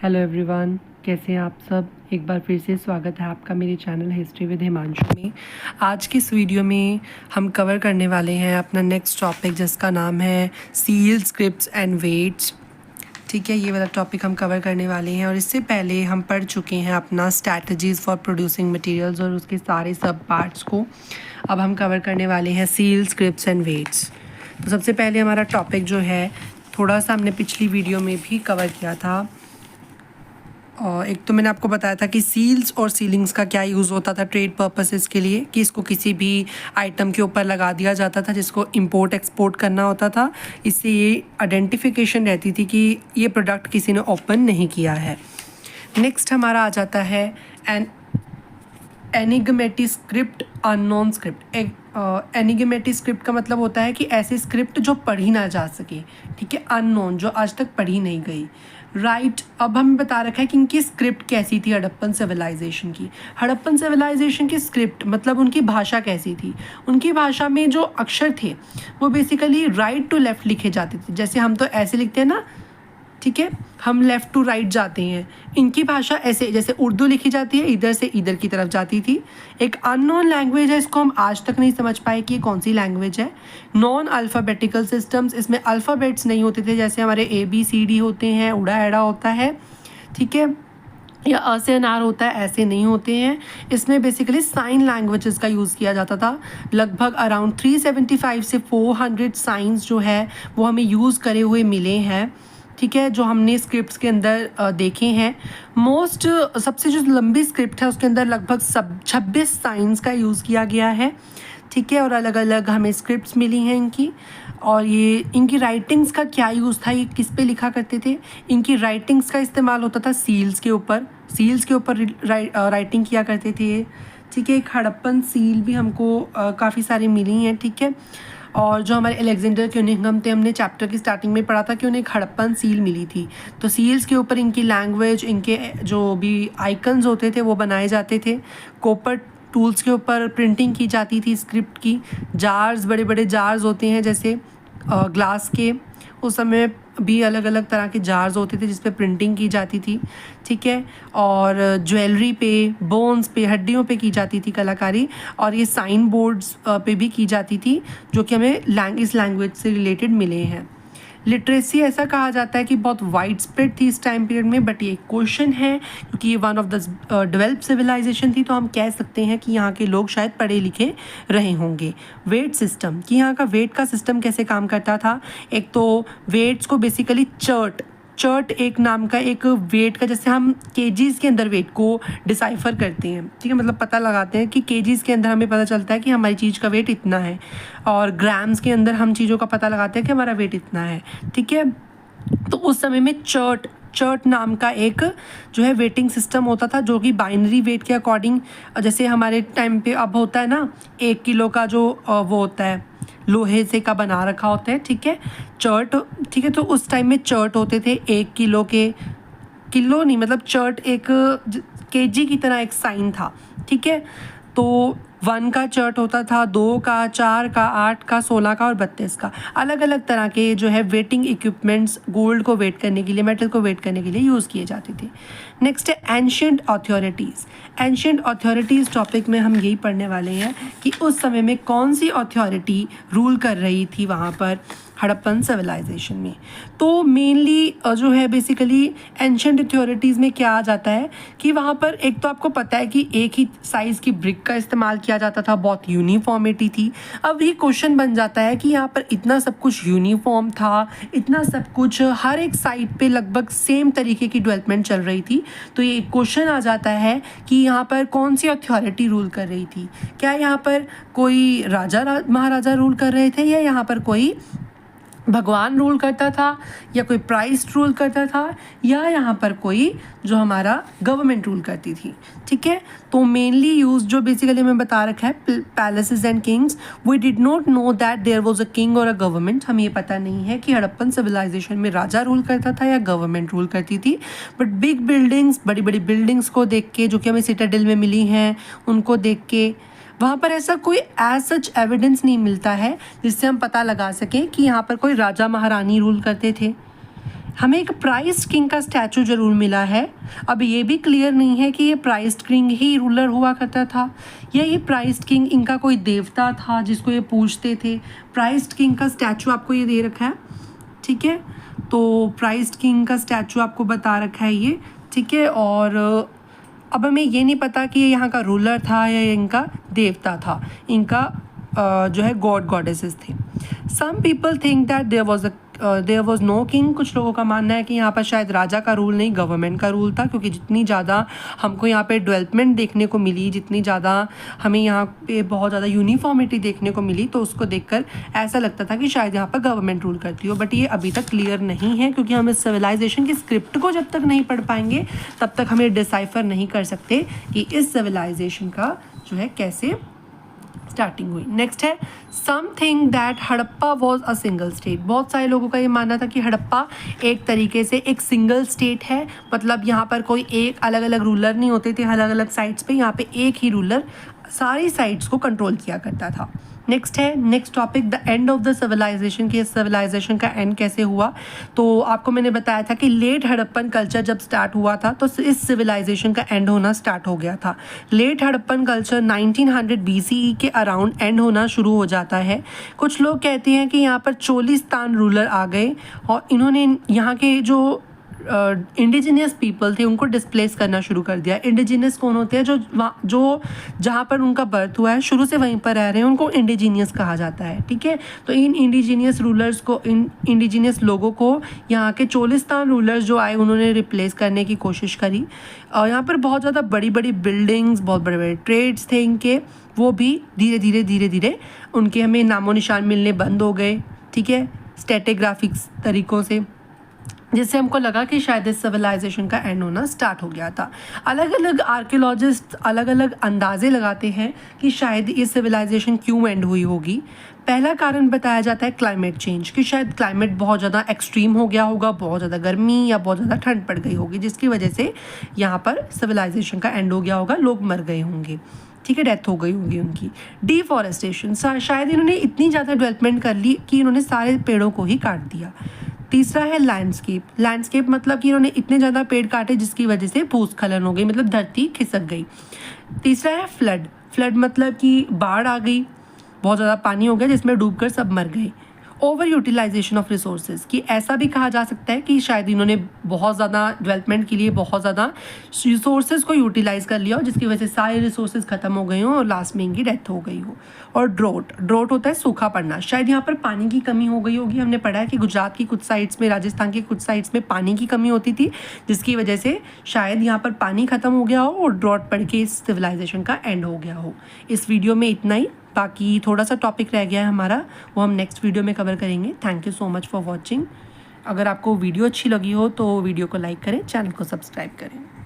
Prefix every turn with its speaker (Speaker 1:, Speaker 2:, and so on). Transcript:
Speaker 1: Hello everyone, कैसे हैं आप सब। एक बार फिर से स्वागत है आपका मेरे चैनल हिस्ट्री विद हिमांशु में। आज की इस वीडियो में हम कवर करने वाले हैं अपना नेक्स्ट टॉपिक, जिसका नाम है सील स्क्रिप्ट्स एंड वेट्स। ठीक है, ये वाला टॉपिक हम कवर करने वाले हैं। और इससे पहले हम पढ़ चुके हैं अपना स्ट्रैटेजीज़ फॉर प्रोड्यूसिंग मटेरियल्स और उसके सारे सब पार्ट्स को। अब हम कवर करने वाले हैं सील स्क्रिप्ट्स एंड वेट्स। तो सबसे पहले हमारा टॉपिक जो है, थोड़ा सा हमने पिछली वीडियो में भी कवर किया था। और एक तो मैंने आपको बताया था कि सील्स और सीलिंग्स का क्या यूज़ होता था ट्रेड पर्पसेस के लिए, कि इसको किसी भी आइटम के ऊपर लगा दिया जाता था जिसको इंपोर्ट एक्सपोर्ट करना होता था। इससे ये आइडेंटिफिकेशन रहती थी कि ये प्रोडक्ट किसी ने ओपन नहीं किया है। नेक्स्ट हमारा आ जाता है enigmatic script, unknown script. Enigmatic script का मतलब होता है कि ऐसी स्क्रिप्ट जो पढ़ी ना जा सके, ठीक है, अननोन, जो आज तक पढ़ी नहीं गई। राइट, अब हमें बता रखा है कि इनकी स्क्रिप्ट कैसी थी हड़प्पन सिविलाइजेशन की। हड़प्पन सिविलाइजेशन की स्क्रिप्ट मतलब उनकी भाषा कैसी थी। उनकी भाषा में जो अक्षर थे वो बेसिकली राइट टू लेफ़्ट लिखे जाते थे। जैसे हम तो ऐसे लिखते हैं ना, ठीक है, हम लेफ़्ट टू राइट जाते हैं। इनकी भाषा ऐसे, जैसे उर्दू लिखी जाती है इधर से इधर की तरफ जाती थी। एक अननोन लैंग्वेज है, इसको हम आज तक नहीं समझ पाए कि ये कौन सी लैंग्वेज है। नॉन अल्फ़ाबेटिकल सिस्टम्स, इसमें अल्फ़ाबेट्स नहीं होते थे जैसे हमारे ABCD होते हैं, उड़ा एड़ा होता है, ठीक है, या अ से अनार होता है, ऐसे नहीं होते हैं। इसमें बेसिकली साइन लैंग्वेजेस का यूज़ किया जाता था। लगभग अराउंड 375 से 400 साइंस जो है वो हमें यूज़ करे हुए मिले हैं, ठीक है, जो हमने स्क्रिप्ट्स के अंदर देखे हैं। सबसे जो लंबी स्क्रिप्ट है उसके अंदर लगभग 26 साइंस का यूज़ किया गया है, ठीक है, और अलग अलग हमें स्क्रिप्ट्स मिली हैं इनकी। और ये इनकी राइटिंग्स का क्या यूज़ था, ये किस पे लिखा करते थे। इनकी राइटिंग्स का इस्तेमाल होता था सील्स के ऊपर, राइटिंग किया करते थे, ठीक है। एक हड़प्पन सील भी हमको काफ़ी सारी मिली हैं, ठीक है। और जो हमारे अलेक्जेंडर क्यूनिंघम थे, हमने चैप्टर की स्टार्टिंग में पढ़ा था कि उन्हें एक हड़प्पन सील मिली थी। तो सील्स के ऊपर इनकी लैंग्वेज, इनके जो भी आइकन्स होते थे वो बनाए जाते थे। कॉपर टूल्स के ऊपर प्रिंटिंग की जाती थी स्क्रिप्ट की। जार्स, बड़े बड़े जार्स होते हैं जैसे ग्लास के, उस समय भी अलग अलग तरह के जार्स होते थे जिस पे प्रिंटिंग की जाती थी, ठीक है। और ज्वेलरी पे, बोन्स पे, हड्डियों पे की जाती थी कलाकारी। और ये साइन बोर्ड्स पे भी की जाती थी, जो कि हमें इस लैंग्वेज से रिलेटेड मिले हैं। लिटरेसी ऐसा कहा जाता है कि बहुत वाइड स्प्रेड थी इस टाइम पीरियड में, बट ये क्वेश्चन है क्योंकि ये one of the developed civilisation थी, तो हम कह सकते हैं कि यहाँ के लोग शायद पढ़े लिखे रहे होंगे। वेट सिस्टम, कि यहाँ का वेट का सिस्टम कैसे काम करता था। एक तो वेट्स को बेसिकली चर्ट एक नाम का एक वेट का, जैसे हम केजीज़ के अंदर वेट को डिसाइफर करते हैं, ठीक है, मतलब पता लगाते हैं कि केजीज़ के अंदर हमें पता चलता है कि हमारी चीज़ का वेट इतना है। और ग्राम्स के अंदर हम चीज़ों का पता लगाते हैं कि हमारा वेट इतना है, ठीक है। तो उस समय में चर्ट नाम का एक जो है वेटिंग सिस्टम होता था, जो कि बाइनरी वेट के अकॉर्डिंग, जैसे हमारे टाइम पे अब होता है ना 1 किलो का जो वो होता है, लोहे से का बना रखा होता है, ठीक है, चर्ट, ठीक है। तो उस टाइम में चर्ट होते थे 1 किलो के, किलो नहीं मतलब चर्ट एक केजी की तरह एक साइन था, ठीक है। तो 1 का चर्ट होता था, 2 का, 4 का, 8 का, 16 का और 32 का। अलग अलग तरह के जो है वेटिंग इक्विपमेंट्स गोल्ड को वेट करने के लिए, मेटल को वेट करने के लिए यूज़ किए जाते थे। नेक्स्ट है ancient authorities. Ancient authorities topic में हम यही पढ़ने वाले हैं कि उस समय में कौन सी अथॉरिटी रूल कर रही थी वहाँ पर हड़प्पन सिविलाइजेशन में। तो मेनली जो है बेसिकली एंशिएंट अथॉरिटीज़ में क्या आ जाता है कि वहाँ पर एक तो आपको पता है कि एक ही साइज़ की ब्रिक का इस्तेमाल किया जाता था, बहुत यूनिफॉर्मिटी थी। अब ये क्वेश्चन बन जाता है कि यहाँ पर इतना सब कुछ यूनिफॉर्म था, इतना सब कुछ हर एक साइट पे लगभग सेम तरीके की डेवलपमेंट चल रही थी, तो ये क्वेश्चन आ जाता है कि यहाँ पर कौन सी अथॉरिटी रूल कर रही थी। क्या यहाँ पर कोई राजा महाराजा रूल कर रहे थे, या यहाँ पर कोई भगवान रूल करता था, या कोई प्राइस्ट रूल करता था, या यहाँ पर कोई जो हमारा गवर्नमेंट रूल करती थी, ठीक है। तो मेनली यूज जो बेसिकली हमें बता रखा है palaces and kings. We did not know that there was a king और अ गवर्नमेंट। हमें ये पता नहीं है कि हड़प्पन सिविलाइजेशन में राजा रूल करता था या गवर्नमेंट रूल करती थी। बट बिग बिल्डिंग्स, बड़ी बड़ी बिल्डिंग्स को देख के, जो कि हमें सिटाडेल में मिली हैं, उनको देख के वहाँ पर ऐसा कोई एज सच एविडेंस नहीं मिलता है जिससे हम पता लगा सकें कि यहाँ पर कोई राजा महारानी रूल करते थे। हमें एक प्राइस्ड किंग का स्टैचू ज़रूर मिला है। अब ये भी क्लियर नहीं है कि ये प्राइस्ड किंग ही रूलर हुआ करता था या ये प्राइस्ड किंग इनका कोई देवता था जिसको ये पूजते थे। प्राइस्ड किंग का स्टैचू आपको ये दे रखा है, ठीक है, तो प्राइस्ड किंग का स्टैचू आपको बता रखा है ये, ठीक है। और अब हमें ये नहीं पता कि ये यहाँ का रूलर था या इनका देवता था, इनका जो है गॉड गॉडेसेस थे। Some people think that there was no king. कुछ लोगों का मानना है कि यहाँ पर शायद राजा का रूल नहीं, गवर्नमेंट का रूल था, क्योंकि जितनी ज़्यादा हमको यहाँ पे डेवलपमेंट देखने को मिली, जितनी ज़्यादा हमें यहाँ पे बहुत ज़्यादा यूनिफॉर्मिटी देखने को मिली, तो उसको देखकर ऐसा लगता था कि शायद यहाँ पर गवर्नमेंट रूल करती हो। बट ये अभी तक क्लियर नहीं है, क्योंकि हम इस सिविलाइजेशन की स्क्रिप्ट को जब तक नहीं पढ़ पाएंगे तब तक हमें डिसाइफर नहीं कर सकते कि इस सिविलाइजेशन का जो है कैसे स्टार्टिंग हुई। नेक्स्ट है something that Harappa was a single state. बहुत सारे लोगों का ये मानना था कि हड़प्पा एक तरीके से एक सिंगल स्टेट है, मतलब यहाँ पर कोई एक अलग अलग रूलर नहीं होते थे अलग अलग साइट्स पे, यहाँ पे एक ही रूलर सारी साइट्स को कंट्रोल किया करता था। नेक्स्ट है next topic the end of the civilisation, कि सिविलाइजेशन का एंड कैसे हुआ। तो आपको मैंने बताया था कि लेट हड़प्पन कल्चर जब स्टार्ट हुआ था तो इस सिविलाइजेशन का एंड होना स्टार्ट हो गया था। लेट हड़प्पन कल्चर 1900 BCE के अराउंड एंड होना शुरू हो जाता है। कुछ लोग कहते हैं कि यहाँ पर चोलिस्तान रूलर आ गए और इन्होंने यहाँ के जो इंडिजिनियस पीपल थे उनको डिस्प्लेस करना शुरू कर दिया। इंडिजिनियस कौन होते हैं? जो जहाँ पर उनका बर्थ हुआ है, शुरू से वहीं पर रह रहे हैं, उनको इंडिजीनियस कहा जाता है, ठीक है। तो इन इंडिजीनियस रूलर्स को, इन इंडिजीनियस लोगों को यहाँ के चोलिस्तान रूलर्स जो आए उन्होंने रिप्लेस करने की कोशिश करी। और यहाँ पर बहुत ज़्यादा बड़ी बड़ी बिल्डिंग्स, बहुत बड़े बड़े ट्रेड्स थे इनके, वो भी धीरे धीरे उनके हमें नामो निशान मिलने बंद हो गए, ठीक है, स्ट्रेटेग्राफिक्स तरीक़ों से, जिससे हमको लगा कि शायद इस सिविलाइजेशन का एंड होना स्टार्ट हो गया था। अलग अलग आर्कियोलॉजिस्ट अलग अलग अंदाजे लगाते हैं कि शायद ये सिविलाइजेशन क्यों एंड हुई होगी। पहला कारण बताया जाता है क्लाइमेट चेंज, कि शायद क्लाइमेट बहुत ज़्यादा एक्सट्रीम हो गया होगा, बहुत ज़्यादा गर्मी या बहुत ज़्यादा ठंड पड़ गई होगी, जिसकी वजह से यहाँ पर सिविलाइजेशन का एंड हो गया होगा, लोग मर गए होंगे, ठीक है, डेथ हो गई होगी उनकी। डिफॉरेस्टेशन, शायद इन्होंने इतनी ज़्यादा डेवलपमेंट कर ली कि इन्होंने सारे पेड़ों को ही काट दिया। तीसरा है लैंडस्केप। लैंडस्केप मतलब कि इन्होंने इतने ज़्यादा पेड़ काटे जिसकी वजह से भूस्खलन हो गई, मतलब धरती खिसक गई। तीसरा है फ्लड। फ्लड मतलब कि बाढ़ आ गई, बहुत ज़्यादा पानी हो गया जिसमें डूबकर सब मर गए। ओवर यूटिलाइजेशन ऑफ रिसोर्सेज, कि ऐसा भी कहा जा सकता है कि शायद इन्होंने बहुत ज़्यादा डेवलपमेंट के लिए बहुत ज़्यादा रिसोर्सेज को यूटिलाइज़ कर लिया हो, जिसकी वजह से सारे रिसोर्सेज ख़त्म हो गए हों और लास्ट में इनकी डेथ हो गई हो। और ड्रोट होता है सूखा पड़ना, शायद यहाँ पर पानी की कमी हो गई होगी। हमने पढ़ा है कि गुजरात की कुछ साइड्स में, राजस्थान की कुछ साइड्स में पानी की कमी होती थी, जिसकी वजह से शायद यहाँ पर पानी ख़त्म हो गया हो और ड्रॉट पड़ के इस सिविलाइजेशन का एंड हो गया हो। इस वीडियो में इतना ही, बाकी थोड़ा सा टॉपिक रह गया है हमारा, वो हम नेक्स्ट वीडियो में कवर करेंगे। Thank you so much for watching. अगर आपको वीडियो अच्छी लगी हो तो वीडियो को लाइक करें, चैनल को सब्सक्राइब करें।